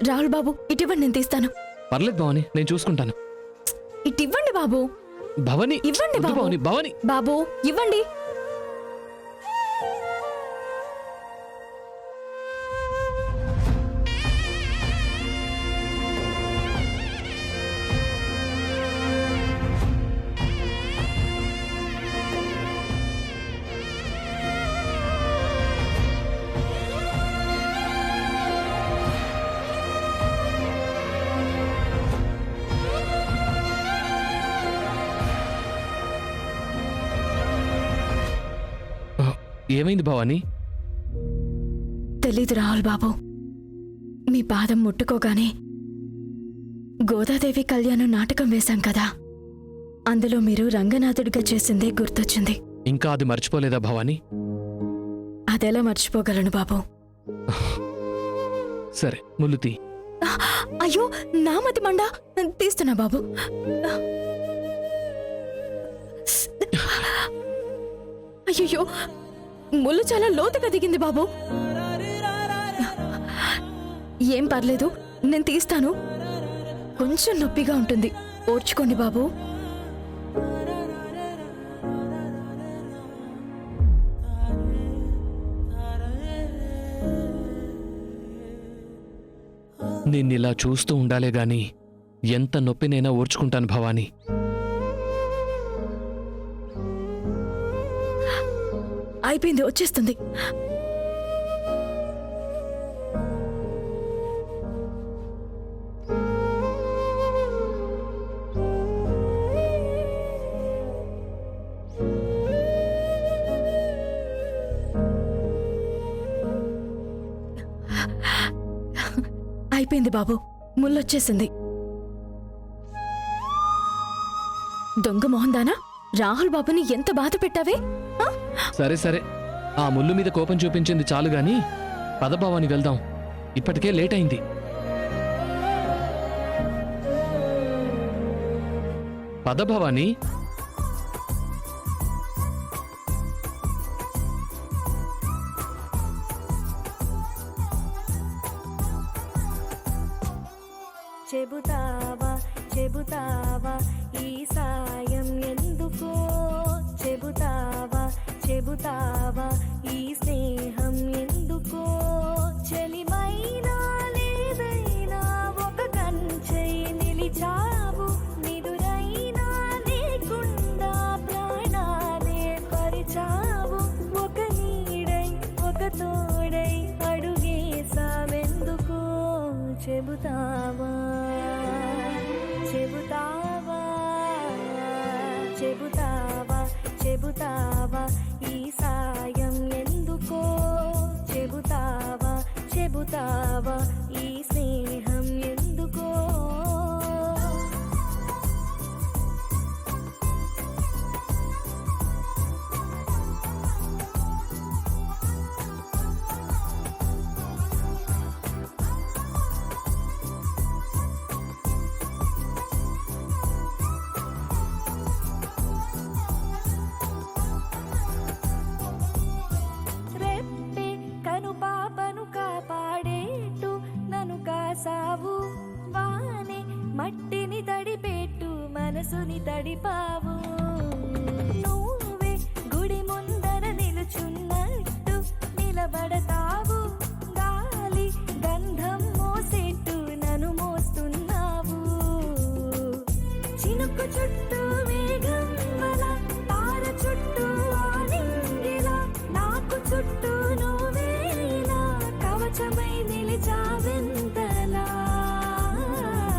రాహుల్ బాబు ఇటివ్వండి, నేను తీస్తాను. పర్లేదు భవాని, నేను చూసుకుంటాను. ఇటివ్వండి బాబు. భవాని ఇవ్వండి వద్దు బాబు. భవాని, భవాని బాబు ఇవ్వండి. ఏమైంది భవాని? తెలీదు రాహుల్ బాబు, మీ పాదం ముట్టుకోగానే గోదాదేవి కళ్యాణం నాటకం వేశాం కదా, అందులో మీరు రంగనాథుడిగా చేసిందే గుర్తొచ్చింది. ఇంకా అది మర్చిపోలేదా భవాని? అదెలా మర్చిపోగలను బాబు? సరే ముల్లుతీ. అయ్యో నా మతి మండా, తీస్తున్నా బాబు. అయ్యో ముళ్ళు చాలా లోతుగా దిగింది బాబు. ఏం పర్లేదు, నేను తీస్తాను. కొంచెం నొప్పిగా ఉంటుంది, ఓర్చుకోండి బాబు. నిన్నిలా చూస్తూ ఉండాలే గాని ఎంత నొప్పినైనా ఓర్చుకుంటాను భవాని. అయిపోయింది, వచ్చేస్తుంది. అయిపోయింది బాబు, ముళ్ళొచ్చేసింది. దొంగ మొహందానా, రాహుల్ బాబుని ఎంత బాధ పెట్టావే. సరే సరే, ఆ ముళ్ళు మీద కోపం చూపించింది చాలు గాని పద భవాని వెళ్దాం, ఇప్పటికే లేట్ అయింది. పద భవాని. చెబుతావా చెబుతావా ఈ సాయం ఎందుకో, చెబుతావా చెబుతావా ఈ స్నేహం ఎందుకో, చెలిమైనా లేదైనా ఒక కంచై నిలిచావు, నిదురైనా లేకుండా ప్రాణాలే పరిచావు, ఒక నీడై ఒక తోడై అడుగేసావెందుకో, చెబుతావా చెబుతావా చెబుతావా చెబుతావా ఈ సాయం ఎందుకో, చెబుతావా చెబుతావా ఈ స్నేహం ఎందుకో. సావు వానే మట్టిని తడిపెట్టు మనసుని తడిపావు, నువ్వే గుడి ముందర నిలుచున్నట్టు నిలబడతావు, గాలి గంధం మోసేట్టు నన్ను మోస్తున్నావు, చినుకు చుట్టూ